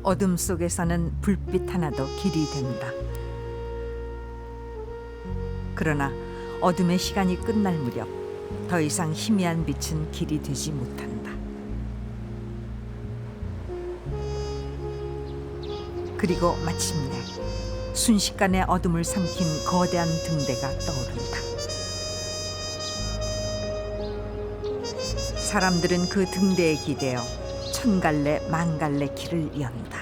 어둠 속에서는 불빛 하나도 길이 된다. 그러나 어둠의 시간이 끝날 무렵 더 이상 희미한 빛은 길이 되지 못한다. 그리고 마침내 순식간에 어둠을 삼킨 거대한 등대가 떠오른다. 사람들은 그 등대에 기대어 천갈래 만갈래 길을 연다.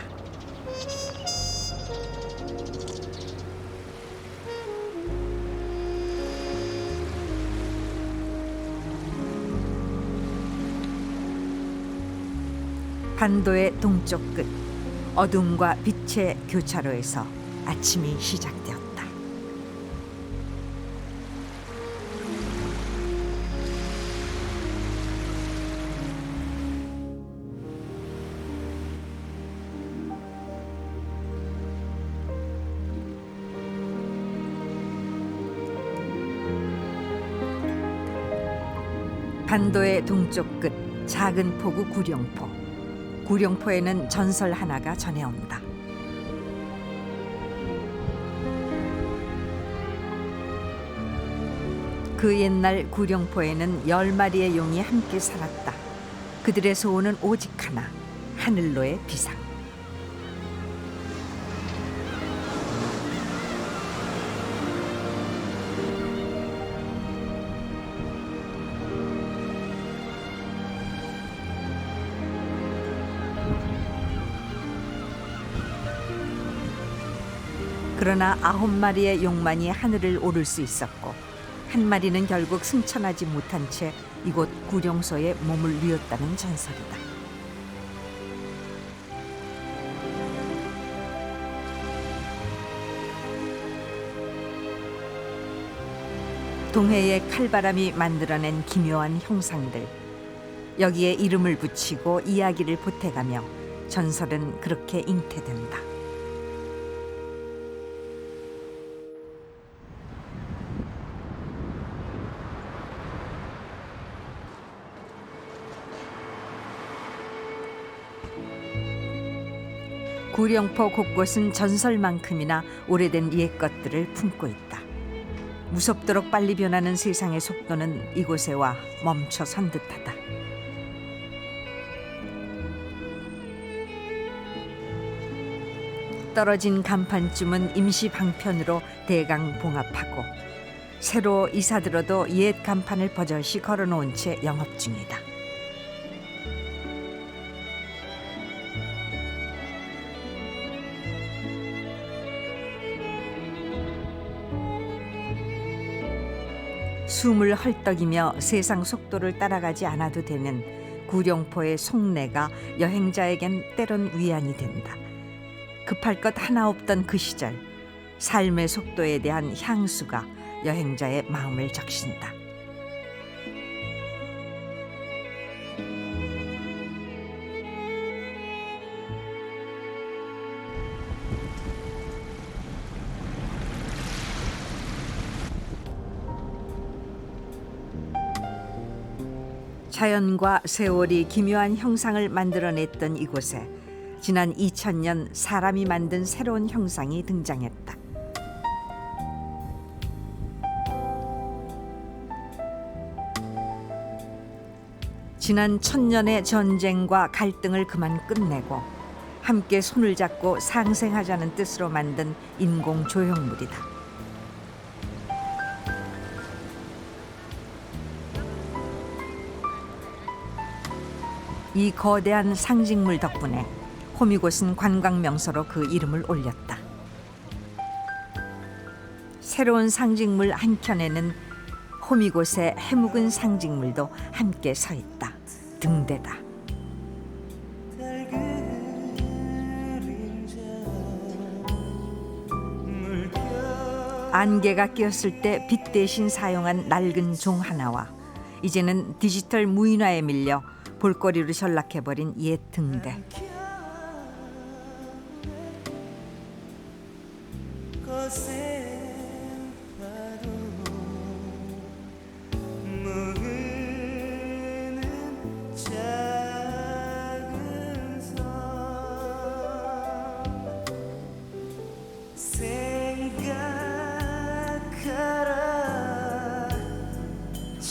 반도의 동쪽 끝 어둠과 빛의 교차로에서 아침이 시작되었다. 반도의 동쪽 끝 작은 포구 구룡포. 구룡포에는 전설 하나가 전해온다. 그 옛날 구룡포에는 10마리의 용이 함께 살았다. 그들의 소원은 오직 하나, 하늘로의 비상. 그러나 9마리의 용만이 하늘을 오를 수 있었고 한 마리는 결국 승천하지 못한 채 이곳 구룡소에 몸을 뉘었다는 전설이다. 동해의 칼바람이 만들어낸 기묘한 형상들. 여기에 이름을 붙이고 이야기를 보태가며 전설은 그렇게 잉태된다. 구룡포 곳곳은 전설만큼이나 오래된 옛 것들을 품고 있다. 무섭도록 빨리 변하는 세상의 속도는 이곳에 와 멈춰 선 듯하다. 떨어진 간판쯤은 임시 방편으로 대강 봉합하고 새로 이사 들어도 옛 간판을 버젓이 걸어놓은 채 영업 중이다. 숨을 헐떡이며 세상 속도를 따라가지 않아도 되는 구룡포의 속내가 여행자에겐 때론 위안이 된다. 급할 것 하나 없던 그 시절, 삶의 속도에 대한 향수가 여행자의 마음을 적신다. 자연과 세월이 기묘한 형상을 만들어냈던 이곳에 지난 2000년 사람이 만든 새로운 형상이 등장했다. 지난 1000년의 전쟁과 갈등을 그만 끝내고 함께 손을 잡고 상생하자는 뜻으로 만든 인공 조형물이다. 이 거대한 상징물 덕분에 호미곶은 관광 명소로 그 이름을 올렸다. 새로운 상징물 한켠에는 호미곶의 해묵은 상징물도 함께 서 있다. 등대다. 안개가 끼었을 때 빛 대신 사용한 낡은 종 하나와 이제는 디지털 무인화에 밀려 볼거리로 전락해버린 옛 등대.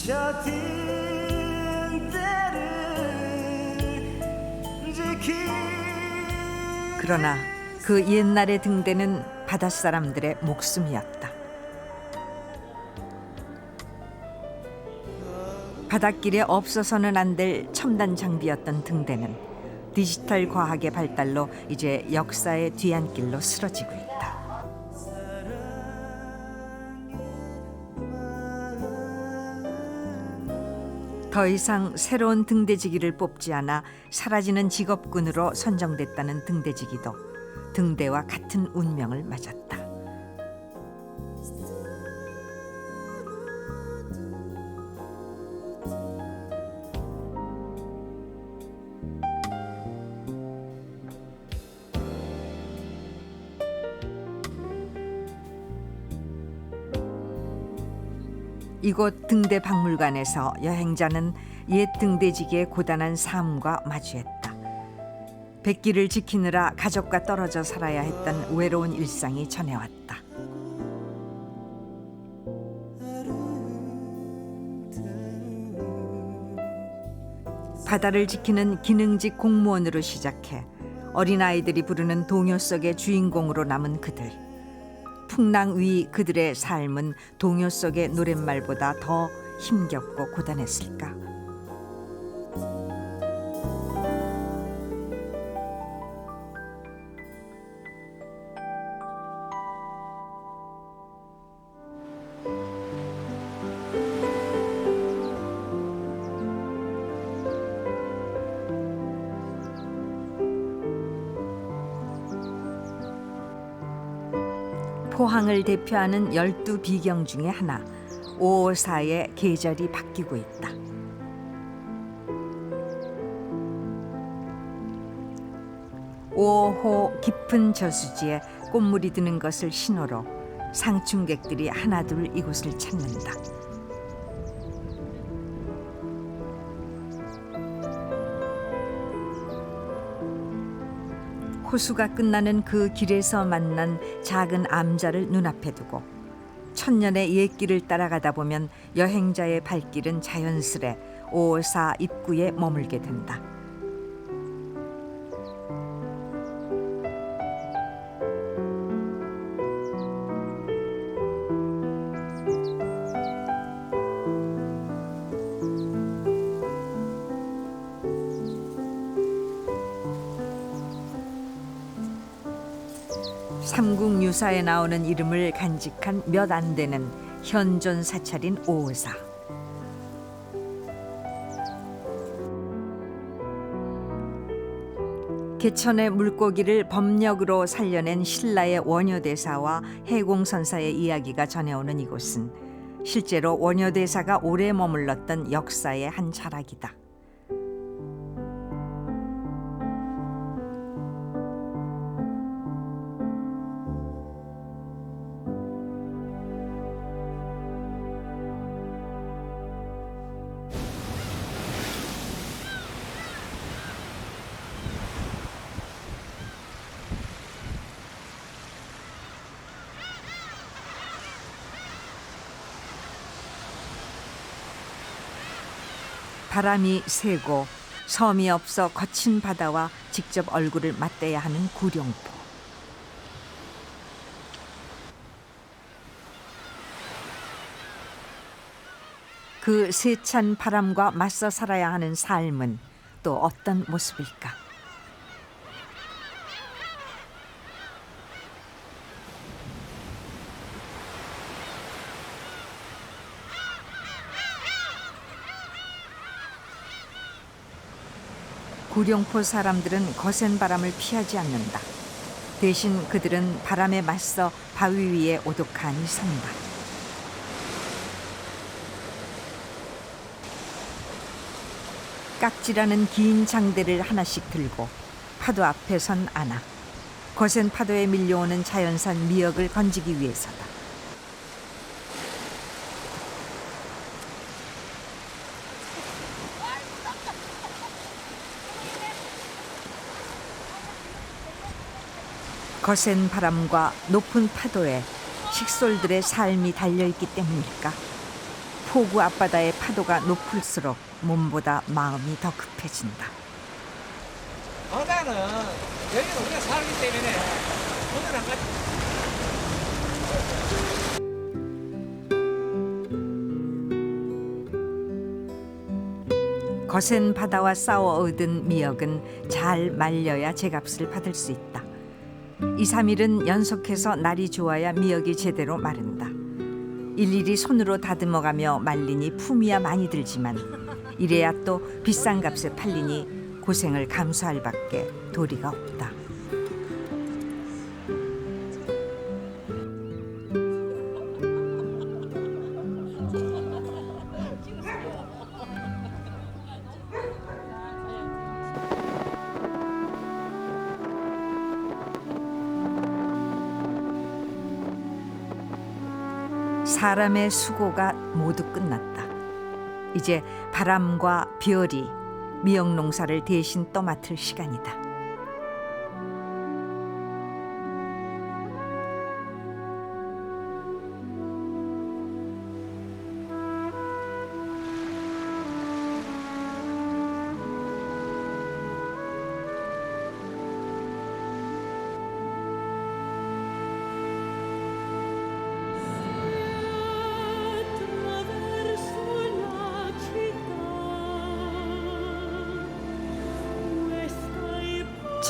저 등대를 지키 그러나 그 옛날의 등대는 바닷사람들의 목숨이었다. 바닷길에 없어서는 안 될 첨단 장비였던 등대는 디지털 과학의 발달로 이제 역사의 뒤안길로 쓰러지고 있다. 더 이상 새로운 등대지기를 뽑지 않아 사라지는 직업군으로 선정됐다는 등대지기도 등대와 같은 운명을 맞았다. 이곳 등대 박물관에서 여행자는 옛 등대지기의 고단한 삶과 마주했다. 백기를 지키느라 가족과 떨어져 살아야 했던 외로운 일상이 전해왔다. 바다를 지키는 기능직 공무원으로 시작해 어린아이들이 부르는 동요 속의 주인공으로 남은 그들. 풍랑 위 그들의 삶은 동요 속의 노랫말보다 더 힘겹고 고단했을까? 포항을 대표하는 12비경 중에 하나, 554의 계절이 바뀌고 있다. 오호 깊은 저수지에 꽃물이 드는 것을 신호로 상충객들이 하나둘 이곳을 찾는다. 호수가 끝나는 그 길에서 만난 작은 암자를 눈앞에 두고 천년의 옛길을 따라가다 보면 여행자의 발길은 자연스레 554 입구에 머물게 된다. 삼국유사에 나오는 이름을 간직한 몇 안 되는 현존 사찰인 554. 개천의 물고기를 법력으로 살려낸 신라의 원효대사와 해공선사의 이야기가 전해오는 이곳은 실제로 원효대사가 오래 머물렀던 역사의 한 자락이다. 바람이 세고 섬이 없어 거친 바다와 직접 얼굴을 맞대야 하는 구룡포. 그 세찬 바람과 맞서 살아야 하는 삶은 또 어떤 모습일까? 구룡포 사람들은 거센 바람을 피하지 않는다. 대신 그들은 바람에 맞서 바위 위에 오독하니 선다. 깍지라는 긴 장대를 하나씩 들고 파도 앞에 선 아나. 거센 파도에 밀려오는 자연산 미역을 건지기 위해서다. 거센 바람과 높은 파도에 식솔들의 삶이 달려있기 때문일까? 포구 앞바다의 파도가 높을수록 몸보다 마음이 더 급해진다. 바다는 여기는 우리가 살기 때문에 오늘 안 가지. 거센 바다와 싸워 얻은 미역은 잘 말려야 제값을 받을 수 있다. 2, 3일은 연속해서 날이 좋아야 미역이 제대로 마른다. 일일이 손으로 다듬어가며 말리니 품이야 많이 들지만 이래야 또 비싼 값에 팔리니 고생을 감수할 밖에 도리가 없다. 사람의 수고가 모두 끝났다. 이제 바람과 별이 미역 농사를 대신 떠맡을 시간이다.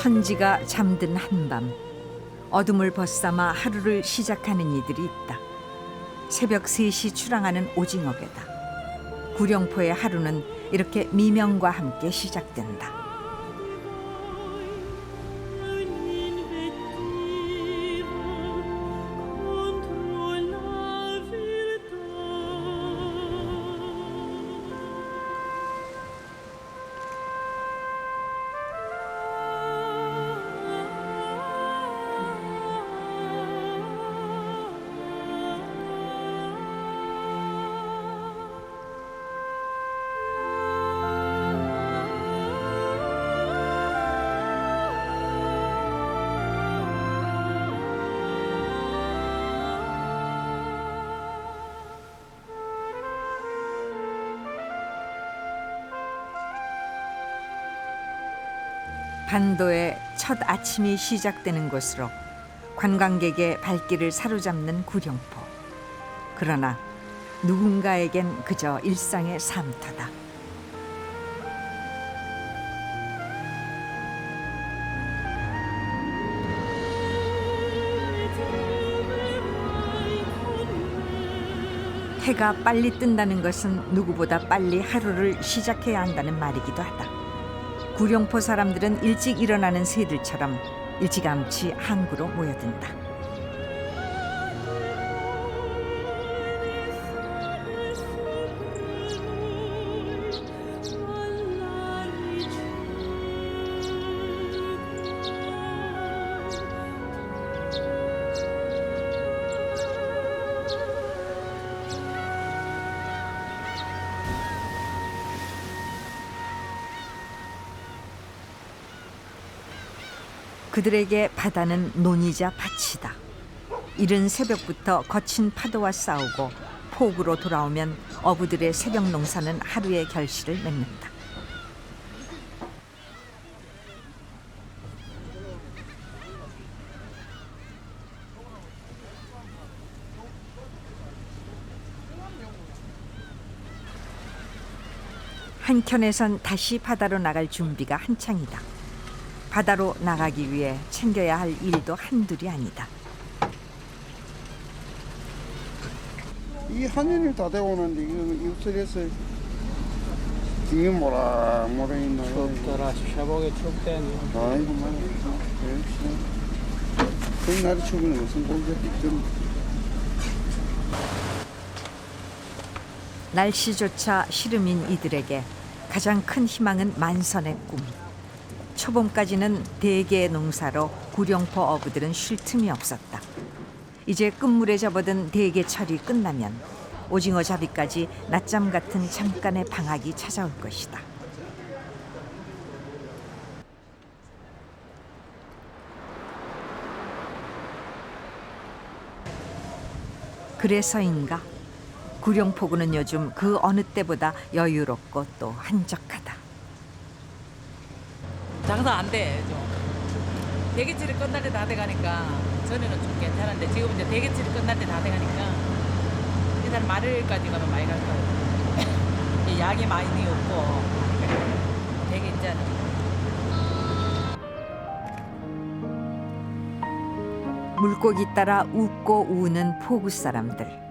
천지가 잠든 한밤, 어둠을 벗삼아 하루를 시작하는 이들이 있다. 새벽 3시 출항하는 오징어배다. 구룡포의 하루는 이렇게 미명과 함께 시작된다. 반도의 첫 아침이 시작되는 곳으로 관광객의 발길을 사로잡는 구룡포. 그러나 누군가에겐 그저 일상의 삶터다. 해가 빨리 뜬다는 것은 누구보다 빨리 하루를 시작해야 한다는 말이기도 하다. 구룡포 사람들은 일찍 일어나는 새들처럼 일찌감치 항구로 모여든다. 그들에게 바다는 논이자 밭이다. 이른 새벽부터 거친 파도와 싸우고 폭우로 돌아오면 어부들의 새벽 농사는 하루의 결실을 맺는다. 한켠에선 다시 바다로 나갈 준비가 한창이다. 바다로 나가기 위해 챙겨야 할 일도 한둘이 아니다. 이 한연일 다 되고 오는데 이거 입술에서 등이 뭐라 있나. 춥더라. 샤보게 춥대니. 아이고 말이야. 그 날이 추우면 무슨 공격이 있든. 날씨조차 시름인 이들에게 가장 큰 희망은 만선의 꿈. 초봄까지는 대개 농사로 구룡포 어부들은 쉴 틈이 없었다. 이제 끝물에 접어든 대게철이 끝나면 오징어 잡이까지 낮잠 같은 잠깐의 방학이 찾아올 것이다. 그래서인가 구룡포구는 요즘 그 어느 때보다 여유롭고 또 한적하다. 장사 안 돼, 좀. 대게질이 끝날 때 다 돼가니까 전에는 좀 괜찮은데 지금 이제 대게질이 끝날 때 다 돼가니까 일단 말일까지 가면 많이 갈 거예요. 이 양이 많이 없고 되게 이제는 물고기 따라 웃고 우는 포구 사람들.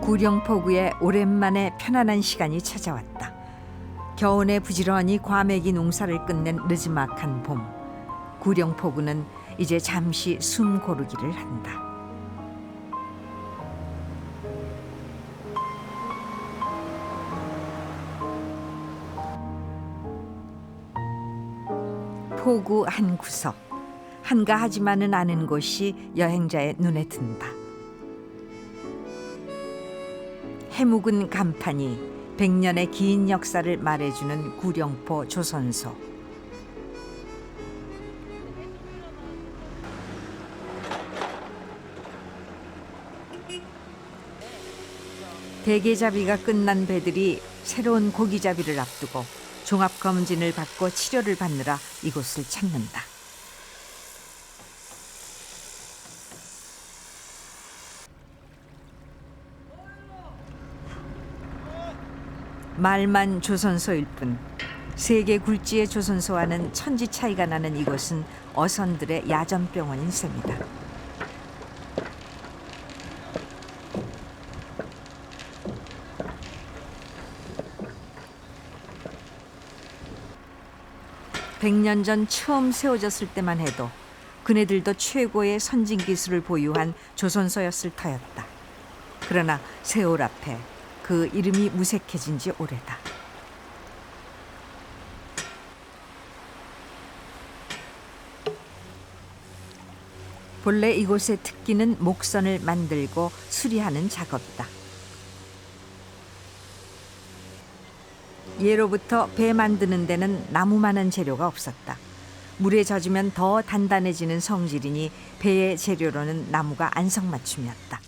구룡포구에 오랜만에 편안한 시간이 찾아왔다. 겨우내 부지런히 과메기 농사를 끝낸 느지막한 봄. 구룡포구는 이제 잠시 숨 고르기를 한다. 포구 한 구석. 한가하지만은 않은 곳이 여행자의 눈에 든다. 해묵은 간판이 100년의 긴 역사를 말해주는 구룡포 조선소. 대게잡이가 끝난 배들이 새로운 고기잡이를 앞두고 종합검진을 받고 치료를 받느라 이곳을 찾는다. 말만 조선소일 뿐 세계 굴지의 조선소와는 천지 차이가 나는 이곳은 어선들의 야전병원인 셈이다. (100년) 전 처음 세워졌을 때만 해도 그네들도 최고의 선진 기술을 보유한 조선소였을 터였다. 그러나 세월 앞에 그 이름이 무색해진 지 오래다. 본래 이곳의 특기는 목선을 만들고 수리하는 작업이다. 예로부터 배 만드는 데는 나무만한 재료가 없었다. 물에 젖으면 더 단단해지는 성질이니 배의 재료로는 나무가 안성맞춤이었다.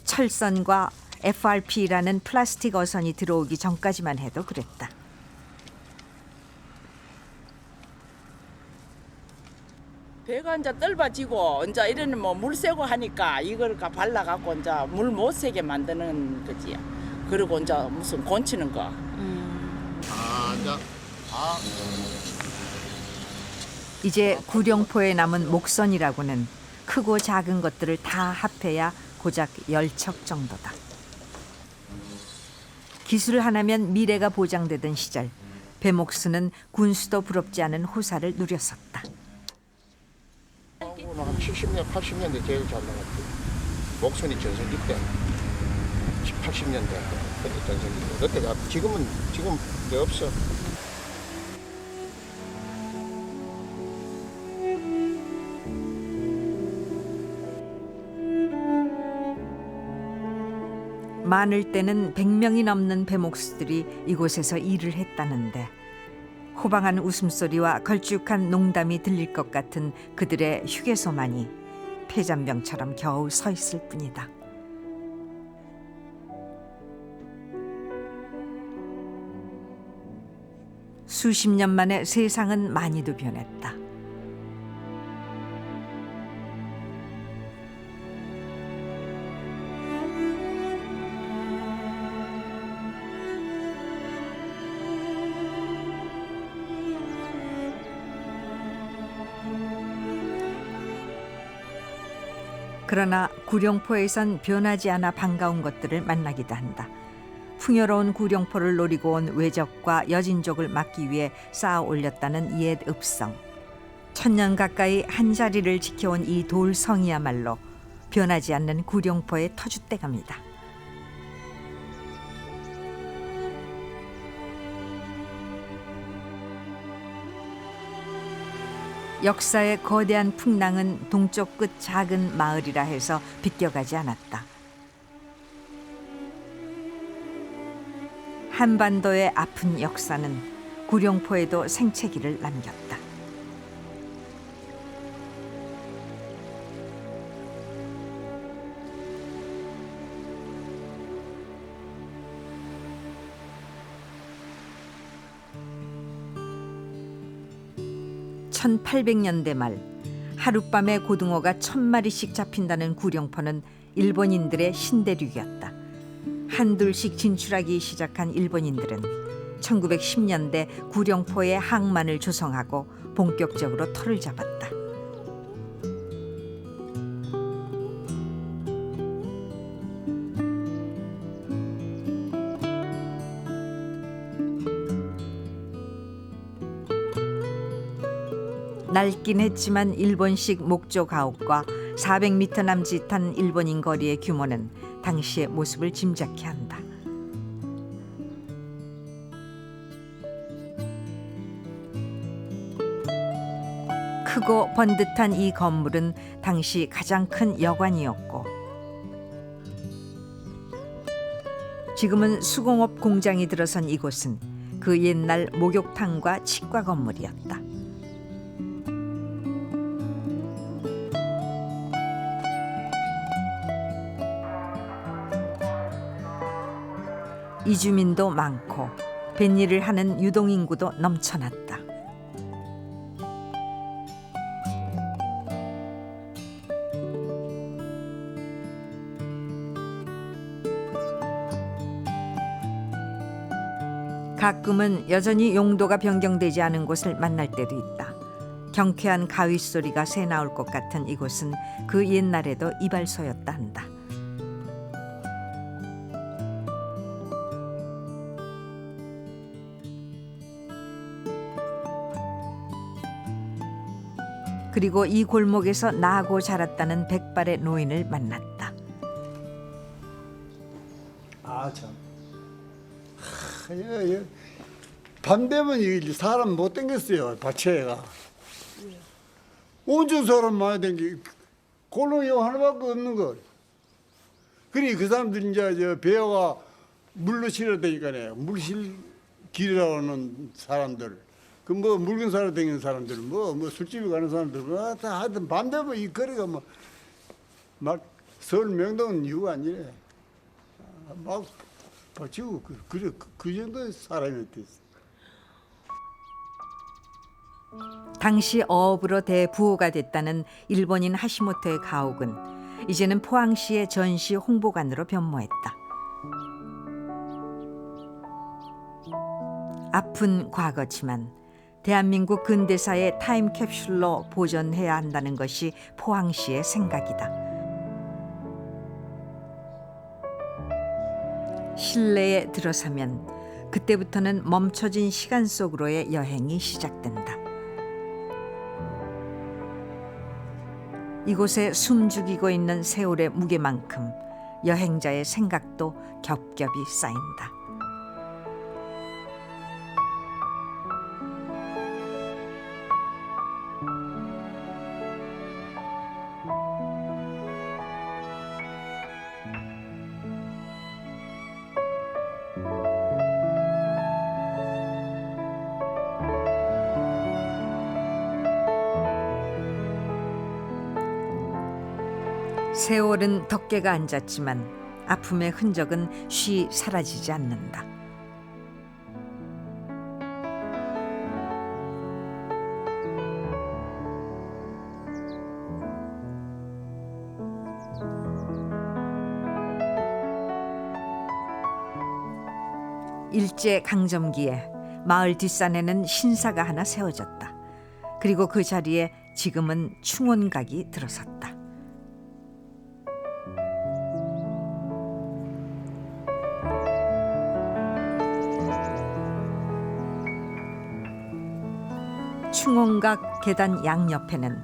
철선과 FRP라는 플라스틱 어선이 들어오기 전까지만 해도 그랬다. 배가 이제 떫어지고 이제 이런 뭐 물 새고 하니까 이걸 발라갖고 이제 물 못 새게 만드는 거지. 그리고 이제 무슨 건치는 거. 이제 구룡포에 남은 목선이라고는 크고 작은 것들을 다 합해야 고작 10척 정도다. 기술 하나면 미래가 보장되던 시절, 배목수는 군수도 부럽지 않은 호사를 누렸었다. 한 70년, 80년대 제일 잘 나갔지. 목선이 전성기 때, 80년대 그때 전성기 때. 그때가 지금 이제 없어. 많을 때는 100명이 넘는 배목수들이 이곳에서 일을 했다는데 호방한 웃음소리와 걸쭉한 농담이 들릴 것 같은 그들의 휴게소만이 폐잔병처럼 겨우 서 있을 뿐이다. 수십 년 만에 세상은 많이도 변했다. 그러나 구룡포에선 변하지 않아 반가운 것들을 만나기도 한다. 풍요로운 구룡포를 노리고 온 외적과 여진족을 막기 위해 쌓아 올렸다는 옛 읍성. 1000년 가까이 한자리를 지켜온 이 돌성이야말로 변하지 않는 구룡포의 터줏대감이다. 역사의 거대한 풍랑은 동쪽 끝 작은 마을이라 해서 비껴가지 않았다. 한반도의 아픈 역사는 구룡포에도 생채기를 남겼다. (1800년대) 말 하룻밤에 고등어가 1000마리씩 잡힌다는 구룡포는 일본인들의 신대륙이었다. 한둘씩 진출하기 시작한 일본인들은 1910년대 구룡포에 항만을 조성하고 본격적으로 터를 잡았다. 낡긴 했지만 일본식 목조 가옥과 400m 남짓한 일본인 거리의 규모는 당시의 모습을 짐작케 한다. 크고 번듯한 이 건물은 당시 가장 큰 여관이었고 지금은 수공업 공장이 들어선 이곳은 그 옛날 목욕탕과 치과 건물이었다. 이주민도 많고 뱃일을 하는 유동인구도 넘쳐났다. 가끔은 여전히 용도가 변경되지 않은 곳을 만날 때도 있다. 경쾌한 가위 소리가 새 나올 것 같은 이곳은 그 옛날에도 이발소였다 한다. 그리고 이 골목에서 나고 자랐다는 백발의 노인을 만났다. 아 참. 밤 되면 이 사람 못 댕겼어요. 밭에가. 온전 사람 많이 댕기. 골롱이 하나밖에 없는 거. 그러니 그 사람들 이제 저 배가 물로 실어 다니까요. 물실 길이라고 하는 사람들. 그 뭐 물건 사러 다니는 사람들, 뭐 술집에 가는 사람들, 다 하여튼 밤 되면 이 거리가 막 서울 명동은 이유가 아니래. 막 버티고 그 정도의 사람이 됐어. 당시 어업으로 대부호가 됐다는 일본인 하시모토의 가옥은 이제는 포항시의 전시 홍보관으로 변모했다. 아픈 과거지만 대한민국 근대사의 타임캡슐로 보존해야 한다는 것이 포항시의 생각이다. 실내에 들어서면 그때부터는 멈춰진 시간 속으로의 여행이 시작된다. 이곳에 숨죽이고 있는 세월의 무게만큼 여행자의 생각도 겹겹이 쌓인다. 세월은 덮개가 앉았지만 아픔의 흔적은 쉬 사라지지 않는다. 일제 강점기에 마을 뒷산에는 신사가 하나 세워졌다. 그리고 그 자리에 지금은 충원각이 들어섰다. 충원각 계단 양옆에는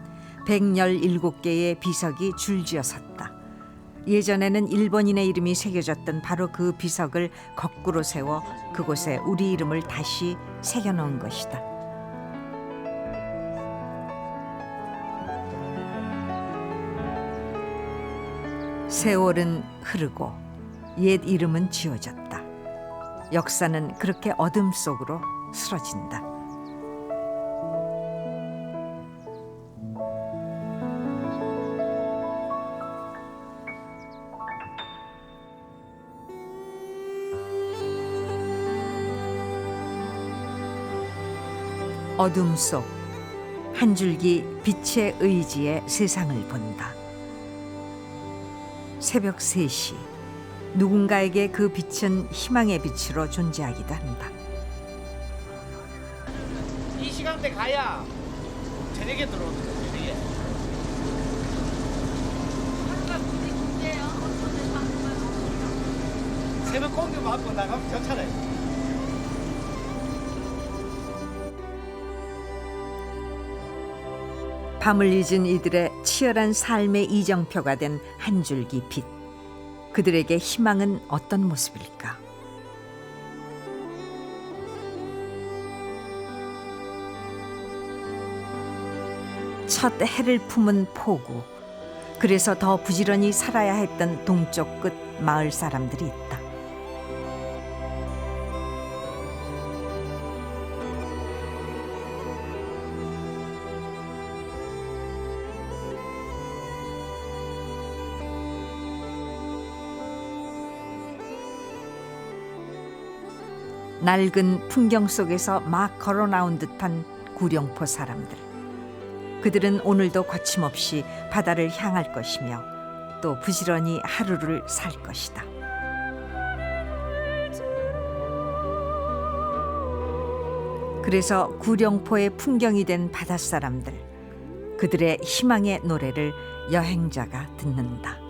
117개의 비석이 줄지어 섰다. 예전에는 일본인의 이름이 새겨졌던 바로 그 비석을 거꾸로 세워 그곳에 우리 이름을 다시 새겨놓은 것이다. 세월은 흐르고 옛 이름은 지워졌다. 역사는 그렇게 어둠 속으로 쓰러진다. 어둠 속 한 줄기 빛의 의지에 세상을 본다. 새벽 3시 누군가에게 그 빛은 희망의 빛으로 존재하기도 한다. 이 시간대 가야 저녁에 들어오거든. 저녁에. 새벽 공기 맞고 나가면 좋잖아요. 밤을 잊은 이들의 치열한 삶의 이정표가 된 한 줄기 빛. 그들에게 희망은 어떤 모습일까? 첫 해를 품은 폭우. 그래서 더 부지런히 살아야 했던 동쪽 끝 마을 사람들이 있다. 낡은 풍경 속에서 막 걸어 나온 듯한 구룡포 사람들. 그들은 오늘도 거침없이 바다를 향할 것이며 또 부지런히 하루를 살 것이다. 그래서 구룡포의 풍경이 된 바닷사람들, 그들의 희망의 노래를 여행자가 듣는다.